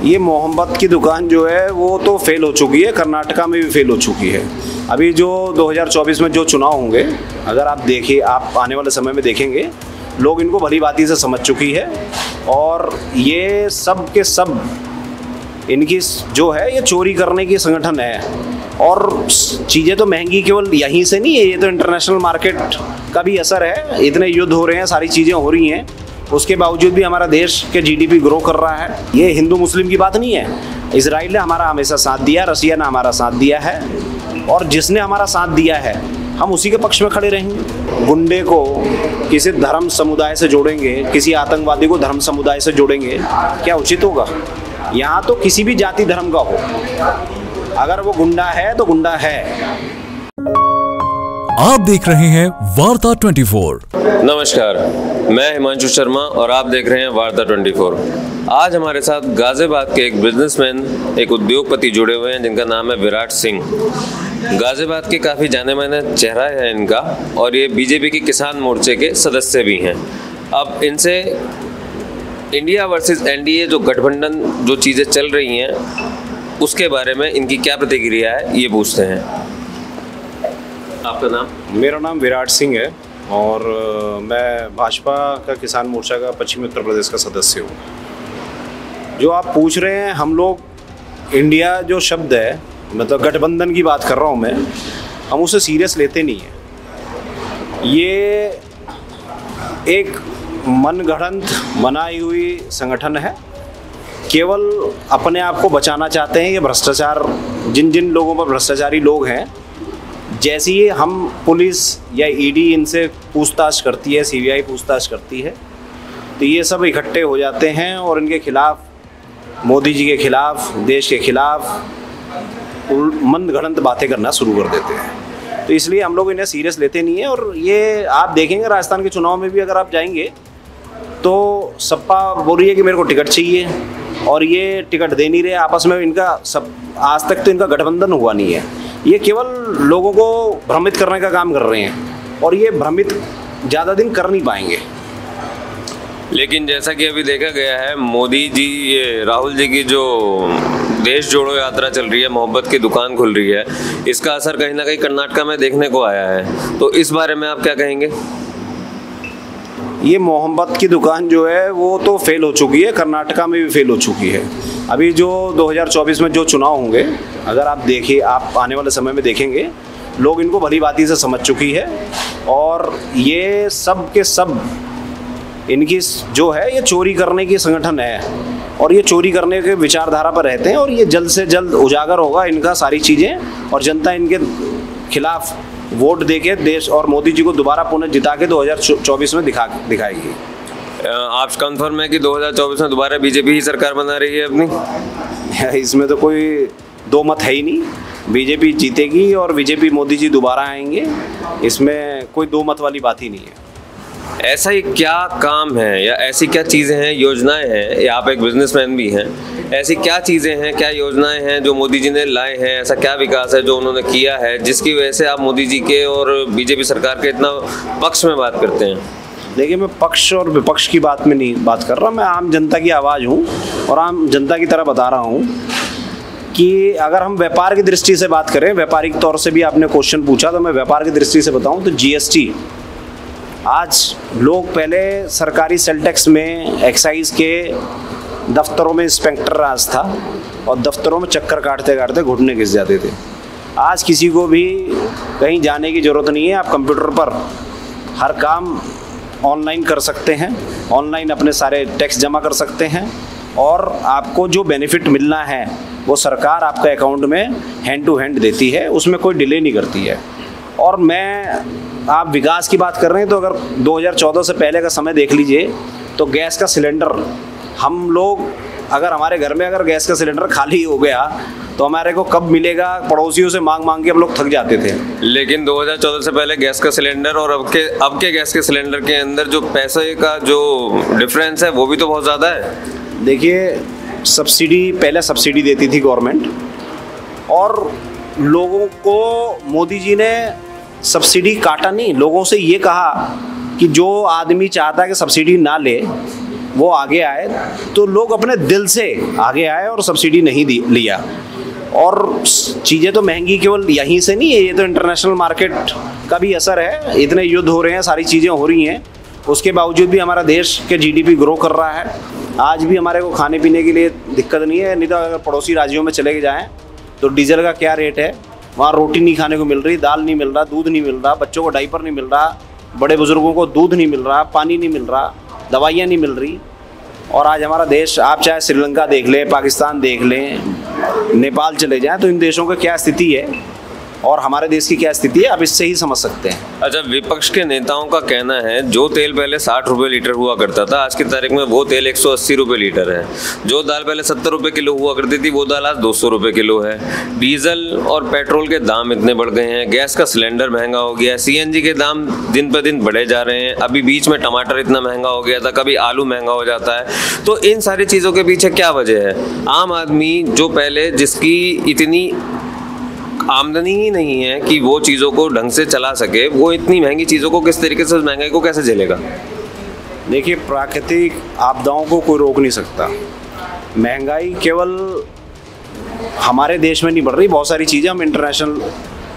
ये मोहब्बत की दुकान जो है वो तो फेल हो चुकी है, कर्नाटका में भी फेल हो चुकी है। अभी जो 2024 में जो चुनाव होंगे, अगर आप आने वाले समय में देखेंगे, लोग इनको भली भांति से समझ चुकी है और ये सब के सब इनकी जो है ये चोरी करने की संगठन है। और चीज़ें तो महंगी केवल यहीं से नहीं है, ये तो इंटरनेशनल मार्केट का भी असर है। इतने युद्ध हो रहे हैं, सारी चीज़ें हो रही हैं, उसके बावजूद भी हमारा देश के जीडीपी ग्रो कर रहा है। ये हिंदू मुस्लिम की बात नहीं है। इजराइल ने हमारा हमेशा साथ दिया, रसिया ने हमारा साथ दिया है, और जिसने हमारा साथ दिया है हम उसी के पक्ष में खड़े रहेंगे। गुंडे को किसी धर्म समुदाय से जोड़ेंगे, किसी आतंकवादी को धर्म समुदाय से जोड़ेंगे, क्या उचित होगा? यहाँ तो किसी भी जाति धर्म का हो, अगर वो गुंडा है तो गुंडा है। आप देख रहे हैं वार्ता 24। नमस्कार, मैं हिमांशु शर्मा और आप देख रहे हैं वार्ता 24। आज हमारे साथ गाजियाबाद के एक बिजनेसमैन, एक उद्योगपति जुड़े हुए हैं जिनका नाम है विराट सिंह। गाजियाबाद के काफ़ी जाने माने चेहरा है इनका, और ये बीजेपी के किसान मोर्चे के सदस्य भी हैं। अब इनसे इंडिया वर्सेस एनडीए जो गठबंधन जो चीज़ें चल रही हैं उसके बारे में इनकी क्या प्रतिक्रिया है ये पूछते हैं। आपका नाम? मेरा नाम विराट सिंह है और मैं भाजपा का किसान मोर्चा का पश्चिमी उत्तर प्रदेश का सदस्य हूँ। जो आप पूछ रहे हैं, हम लोग इंडिया जो शब्द है, मतलब गठबंधन की बात कर रहा हूँ मैं, हम उसे सीरियस लेते नहीं हैं। ये एक मनगढ़ंत बनाई हुई संगठन है, केवल अपने आप को बचाना चाहते हैं। ये भ्रष्टाचार, जिन जिन लोगों पर भ्रष्टाचारी लोग हैं, जैसे ही हम पुलिस या ईडी इनसे पूछताछ करती है, सीबीआई पूछताछ करती है, तो ये सब इकट्ठे हो जाते हैं और इनके खिलाफ, मोदी जी के खिलाफ, देश के खिलाफ मनगढ़ंत बातें करना शुरू कर देते हैं। तो इसलिए हम लोग इन्हें सीरियस लेते नहीं हैं। और ये आप देखेंगे राजस्थान के चुनाव में भी अगर आप जाएंगे तो सपा बोल रही है कि मेरे को टिकट चाहिए, और ये टिकट दे नहीं रहे। आपस में इनका आज तक तो इनका गठबंधन हुआ नहीं है। ये केवल लोगों को भ्रमित करने का काम कर रहे हैं, और ये भ्रमित ज़्यादा दिन कर नहीं पाएंगे। लेकिन जैसा कि अभी देखा गया है, मोदी जी, ये राहुल जी की जो देश जोड़ो यात्रा चल रही है, मोहब्बत की दुकान खुल रही है, इसका असर कहीं ना कहीं कर्नाटका में देखने को आया है। तो इस बारे में आप क्या कहेंगे? ये मोहब्बत की दुकान जो है वो तो फेल हो चुकी है, कर्नाटका में भी फेल हो चुकी है। अभी जो 2024 में जो चुनाव होंगे, अगर आप आने वाले समय में देखेंगे, लोग इनको भली भांति से समझ चुकी है। और ये सब के सब इनकी जो है ये चोरी करने की संगठन है, और ये चोरी करने के विचारधारा पर रहते हैं। और ये जल्द से जल्द उजागर होगा इनका सारी चीज़ें, और जनता इनके खिलाफ वोट देके देश और मोदी जी को दोबारा पुनः जिता के 2024 में दिखाएगी। आप कंफर्म है कि 2024 में दोबारा बीजेपी ही सरकार बना रही है अपनी? इसमें तो कोई दो मत है ही नहीं। बीजेपी जीतेगी और बीजेपी मोदी जी दोबारा आएंगे, इसमें कोई दो मत वाली बात ही नहीं है। ऐसा ही क्या काम है या ऐसी क्या चीज़ें हैं, योजनाएं हैं, या आप एक बिजनेसमैन भी हैं, ऐसी क्या चीज़ें हैं, क्या योजनाएं हैं जो मोदी जी ने लाए हैं? ऐसा क्या विकास है जो उन्होंने किया है जिसकी वजह से आप मोदी जी के और बीजेपी सरकार के इतना पक्ष में बात करते हैं? देखिए, मैं पक्ष और विपक्ष की बात में नहीं बात कर रहा, मैं आम जनता की आवाज़ हूँ और आम जनता की तरह बता रहा हूँ कि अगर हम व्यापार की दृष्टि से बात करें, व्यापारिक तौर से भी आपने क्वेश्चन पूछा, तो मैं व्यापार की दृष्टि से बताऊँ तो जीएसटी, आज लोग पहले सरकारी सेल टैक्स में एक्साइज के दफ्तरों में इंस्पेक्टर राज था, और दफ्तरों में चक्कर काटते काटते घुटने घिस जाते थे। आज किसी को भी कहीं जाने की ज़रूरत नहीं है, आप कंप्यूटर पर हर काम ऑनलाइन कर सकते हैं, ऑनलाइन अपने सारे टैक्स जमा कर सकते हैं, और आपको जो बेनिफिट मिलना है वो सरकार आपके अकाउंट में हैंड टू हैंड देती है, उसमें कोई डिले नहीं करती है। और आप विकास की बात कर रहे हैं, तो अगर 2014 से पहले का समय देख लीजिए तो गैस का सिलेंडर, हम लोग अगर हमारे घर में अगर गैस का सिलेंडर खाली हो गया तो हमारे को कब मिलेगा, पड़ोसियों से मांग मांग के हम लोग थक जाते थे। लेकिन 2014 से पहले गैस का सिलेंडर और अब के गैस के सिलेंडर के अंदर जो पैसे का जो डिफरेंस है वो भी तो बहुत ज़्यादा है। देखिए, सब्सिडी, पहले सब्सिडी देती थी गवर्नमेंट, और लोगों को मोदी जी ने सब्सिडी काटा नहीं, लोगों से ये कहा कि जो आदमी चाहता है कि सब्सिडी ना ले वो आगे आए, तो लोग अपने दिल से आगे आए और सब्सिडी नहीं लिया। और चीज़ें तो महंगी केवल यहीं से नहीं है, ये तो इंटरनेशनल मार्केट का भी असर है। इतने युद्ध हो रहे हैं, सारी चीज़ें हो रही हैं, उसके बावजूद भी हमारा देश के जीडीपी ग्रो कर रहा है। आज भी हमारे को खाने पीने के लिए दिक्कत नहीं है। नहीं तो अगर पड़ोसी राज्यों में चले जाएँ तो डीजल का क्या रेट है, वहाँ रोटी नहीं खाने को मिल रही, दाल नहीं मिल रहा, दूध नहीं मिल रहा, बच्चों को डाइपर नहीं मिल रहा, बड़े बुजुर्गों को दूध नहीं मिल रहा, पानी नहीं मिल रहा, दवाइयाँ नहीं मिल रही। और आज हमारा देश, आप चाहे श्रीलंका देख लें, पाकिस्तान देख लें, नेपाल चले जाएं, तो इन देशों की क्या स्थिति है और हमारे देश की क्या स्थिति है, आप इससे ही समझ सकते हैं। अच्छा, विपक्ष के नेताओं का कहना है जो तेल पहले 60 रुपये लीटर हुआ करता था, आज की तारीख में वो तेल 180 रुपये लीटर है। जो दाल पहले 70 रुपये किलो हुआ करती थी, वो दाल आज 200 रुपये किलो है। डीजल और पेट्रोल के दाम इतने बढ़ गए हैं, गैस का सिलेंडर महंगा हो गया, सीएनजी के दाम दिन पर दिन बढ़े जा रहे हैं। अभी बीच में टमाटर इतना महंगा हो गया था, कभी आलू महंगा हो जाता है। तो इन सारी चीज़ों के पीछे क्या वजह है? आम आदमी जो पहले जिसकी इतनी आमदनी ही नहीं है कि वो चीज़ों को ढंग से चला सके, वो इतनी महंगी चीज़ों को किस तरीके से, उस महंगाई को कैसे झेलेगा? देखिए, प्राकृतिक आपदाओं को कोई रोक नहीं सकता। महंगाई केवल हमारे देश में नहीं बढ़ रही, बहुत सारी चीज़ें, हम इंटरनेशनल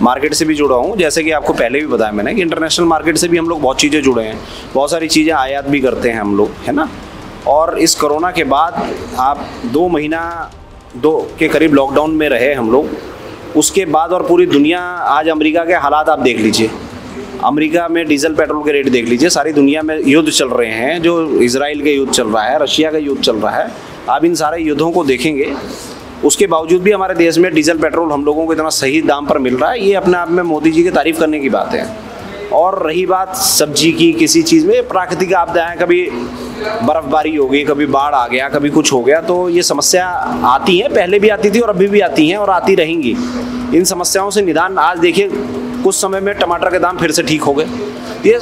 मार्केट से भी जुड़ा हूँ। जैसे कि आपको पहले भी बताया मैंने कि इंटरनेशनल मार्केट से भी हम लोग बहुत चीज़ें जुड़े हैं, बहुत सारी चीज़ें आयात भी करते हैं हम लोग, है ना। और इस कोरोना के बाद आप 2 महीना के करीब लॉकडाउन में रहे हम लोग, उसके बाद और पूरी दुनिया, आज अमेरिका के हालात आप देख लीजिए, अमेरिका में डीजल पेट्रोल के रेट देख लीजिए, सारी दुनिया में युद्ध चल रहे हैं, जो इजराइल का युद्ध चल रहा है, रशिया का युद्ध चल रहा है। आप इन सारे युद्धों को देखेंगे, उसके बावजूद भी हमारे देश में डीजल पेट्रोल हम लोगों को इतना सही दाम पर मिल रहा है। ये अपने आप में मोदी जी की तारीफ करने की बात है। और रही बात सब्जी की, किसी चीज़ में प्राकृतिक आपदाएं, कभी बर्फबारी हो गई, कभी बाढ़ आ गया, कभी कुछ हो गया, तो ये समस्या आती है, पहले भी आती थी और अभी भी आती हैं और आती रहेंगी। इन समस्याओं से निदान, आज देखिए कुछ समय में टमाटर के दाम फिर से ठीक हो गए। ये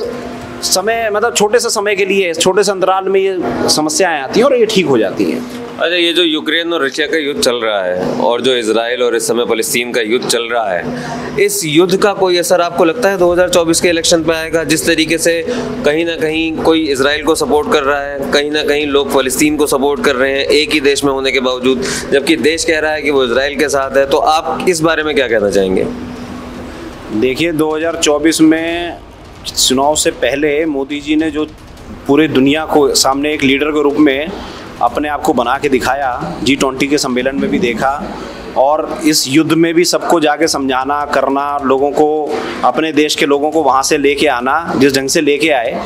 समय, मतलब छोटे से समय के लिए, छोटे से अंतराल में ये समस्याएं आती हैं और ये ठीक हो जाती हैं। अच्छा, ये जो यूक्रेन और रशिया का युद्ध चल रहा है और जो इजराइल और इस समय फ़लस्तीन का युद्ध चल रहा है, इस युद्ध का कोई असर आपको लगता है 2024 के इलेक्शन पे आएगा? जिस तरीके से कहीं ना कहीं कोई इजराइल को सपोर्ट कर रहा है, कहीं ना कहीं लोग फ़लस्तीन को सपोर्ट कर रहे हैं एक ही देश में होने के बावजूद, जबकि देश कह रहा है कि वो इजराइल के साथ है, तो आप इस बारे में क्या कहना चाहेंगे? देखिए, 2024 में चुनाव से पहले मोदी जी ने जो पूरी दुनिया को सामने एक लीडर के रूप में अपने आप को बना के दिखाया, G20 के सम्मेलन में भी देखा, और इस युद्ध में भी सबको जाके समझाना करना, लोगों को, अपने देश के लोगों को वहाँ से लेके आना, जिस ढंग से लेके आए,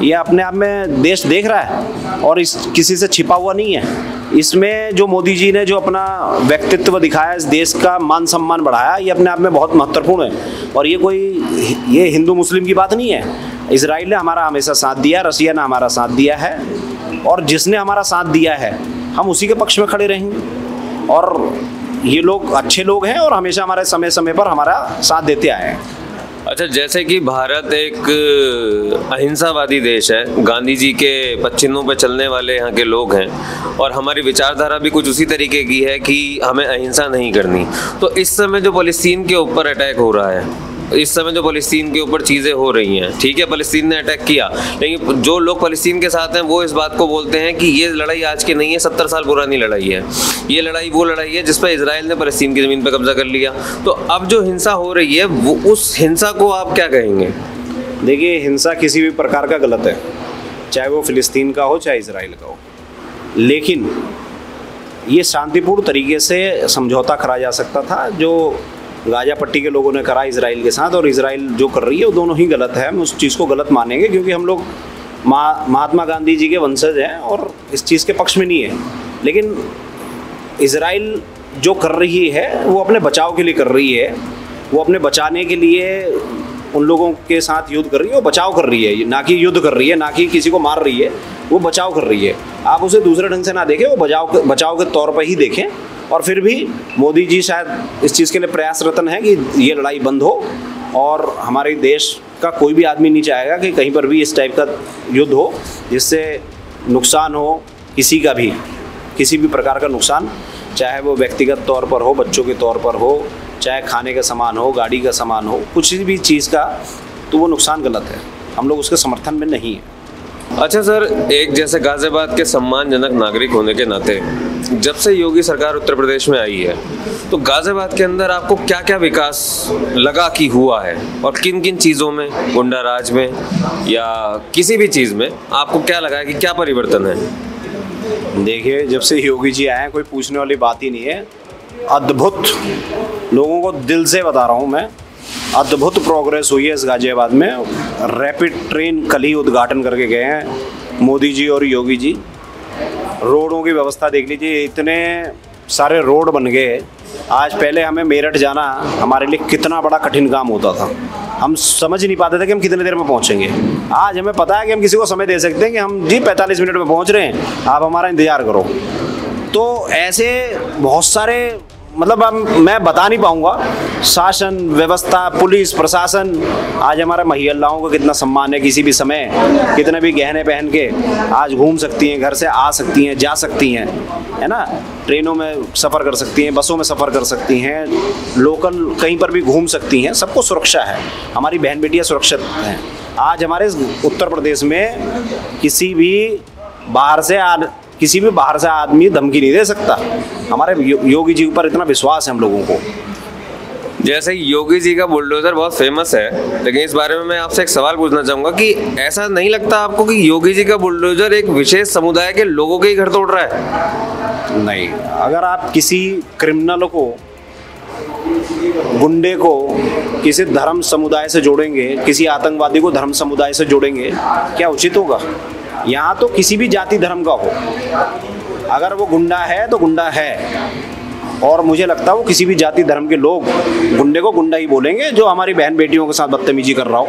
ये अपने आप में देश देख रहा है और इस किसी से छिपा हुआ नहीं है। इसमें जो मोदी जी ने जो अपना व्यक्तित्व दिखाया, इस देश का मान सम्मान बढ़ाया, ये अपने आप में बहुत महत्वपूर्ण है। और ये हिंदू मुस्लिम की बात नहीं है। इजराइल ने हमारा हमेशा साथ दिया, रशिया ने हमारा साथ दिया है, और जिसने हमारा साथ दिया है हम उसी के पक्ष में खड़े रहेंगे। और ये लोग अच्छे लोग हैं और हमेशा हमारे समय समय पर हमारा साथ देते आए हैं। अच्छा, जैसे कि भारत एक अहिंसावादी देश है, गांधी जी के पच्चीनों पे चलने वाले यहाँ के लोग हैं, और हमारी विचारधारा भी कुछ उसी तरीके की है कि हमें अहिंसा नहीं करनी। तो इस समय जो फ़लस्तीन के ऊपर अटैक हो रहा है, इस समय जो फ़लस्तीन के ऊपर चीज़ें हो रही हैं, ठीक है, फ़लस्तीन ने अटैक किया, लेकिन जो लोग फ़लस्तीन के साथ हैं वो इस बात को बोलते हैं कि ये लड़ाई आज की नहीं है, 70 साल पुरानी लड़ाई है। ये लड़ाई वो लड़ाई है जिस पर इजराइल ने फ़लस्तीन की ज़मीन पर कब्जा कर लिया। तो अब जो हिंसा हो रही है, वो उस हिंसा को आप क्या कहेंगे? देखिए, हिंसा किसी भी प्रकार का गलत है, चाहे वो फ़लस्तीन का हो चाहे इजराइल का हो, लेकिन ये शांतिपूर्ण तरीके से समझौता करा जा सकता था, जो गाजा पट्टी के लोगों ने करा इजराइल के साथ, और इजराइल जो कर रही है वो दोनों ही गलत है। हम उस चीज़ को गलत मानेंगे क्योंकि हम लोग महात्मा गांधी जी के वंशज हैं और इस चीज़ के पक्ष में नहीं है। लेकिन इजराइल जो कर रही है वो अपने बचाव के लिए कर रही है, वो अपने बचाने के लिए उन लोगों के साथ युद्ध कर रही है, वो बचाव कर रही है, ना कि युद्ध कर रही है, ना कि किसी को मार रही है, वो बचाव कर रही है। आप उसे दूसरे ढंग से ना देखें, वो बचाव के तौर पर ही देखें। और फिर भी मोदी जी शायद इस चीज़ के लिए प्रयासरतन है कि ये लड़ाई बंद हो, और हमारे देश का कोई भी आदमी नहीं चाहेगा कि कहीं पर भी इस टाइप का युद्ध हो जिससे नुकसान हो, किसी भी प्रकार का नुकसान, चाहे वो व्यक्तिगत तौर पर हो, बच्चों के तौर पर हो, चाहे खाने का सामान हो, गाड़ी का सामान हो, कुछ भी चीज़ का, तो वो नुकसान गलत है। हम लोग उसके समर्थन में नहीं है। अच्छा सर, एक जैसे गाजियाबाद के सम्मानजनक नागरिक होने के नाते जब से योगी सरकार उत्तर प्रदेश में आई है तो गाजियाबाद के अंदर आपको क्या क्या विकास लगा कि हुआ है, और किन किन चीज़ों में, गुंडा राज में या किसी भी चीज़ में आपको क्या लगा है कि क्या परिवर्तन है? देखिए, जब से योगी जी आए हैं कोई पूछने वाली बात ही नहीं है। अद्भुत, लोगों को दिल से बता रहा हूँ मैं, अद्भुत प्रोग्रेस हुई है इस गाजियाबाद में। रैपिड ट्रेन कल ही उद्घाटन करके गए हैं मोदी जी और योगी जी। रोडों की व्यवस्था देख लीजिए, इतने सारे रोड बन गए। आज पहले हमें मेरठ जाना हमारे लिए कितना बड़ा कठिन काम होता था, हम समझ नहीं पाते थे कि हम कितने देर में पहुंचेंगे। आज हमें पता है कि हम किसी को समय दे सकते हैं कि हम जी 45 मिनट में पहुंच रहे हैं, आप हमारा इंतज़ार करो। तो ऐसे बहुत सारे, मतलब मैं बता नहीं पाऊंगा। शासन व्यवस्था, पुलिस प्रशासन, आज हमारे महिलाओं को कितना सम्मान है, किसी भी समय कितने भी गहने पहन के आज घूम सकती हैं, घर से आ सकती हैं, जा सकती हैं, है ना। ट्रेनों में सफ़र कर सकती हैं, बसों में सफ़र कर सकती हैं, लोकल कहीं पर भी घूम सकती हैं, सबको सुरक्षा है, हमारी बहन बेटियाँ सुरक्षित हैं। आज हमारे उत्तर प्रदेश में किसी भी बाहर से आदमी धमकी नहीं दे सकता। हमारे योगी जी ऊपर इतना विश्वास है हम लोगों को। जैसे योगी जी का बुलडोजर बहुत फेमस है, लेकिन इस बारे में मैं आपसे एक सवाल पूछना चाहूँगा कि ऐसा नहीं लगता आपको कि योगी जी का बुलडोजर एक विशेष समुदाय के लोगों के ही घर तोड़ रहा है? नहीं, अगर आप किसी क्रिमिनल को, गुंडे को किसी धर्म समुदाय से जोड़ेंगे, किसी आतंकवादी को धर्म समुदाय से जोड़ेंगे, क्या उचित होगा? यहाँ तो किसी भी जाति धर्म का हो, अगर वो गुंडा है तो गुंडा है। और मुझे लगता है वो किसी भी जाति धर्म के लोग गुंडे को गुंडा ही बोलेंगे, जो हमारी बहन बेटियों के साथ बदतमीजी कर रहा हो,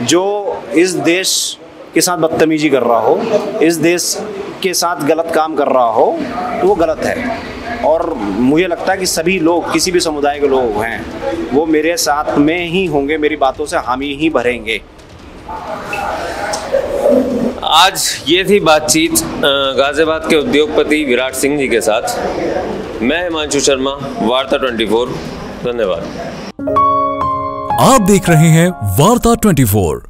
जो इस देश के साथ बदतमीजी कर रहा हो, इस देश के साथ गलत काम कर रहा हो, तो वो गलत है। और मुझे लगता है कि सभी लोग, किसी भी समुदाय के लोग हैं, वो मेरे साथ में ही होंगे, मेरी बातों से हामी ही भरेंगे। आज ये थी बातचीत गाजियाबाद के उद्योगपति विराट सिंह जी के साथ। मैं हिमांशु शर्मा, वार्ता 24। धन्यवाद। आप देख रहे हैं वार्ता 24।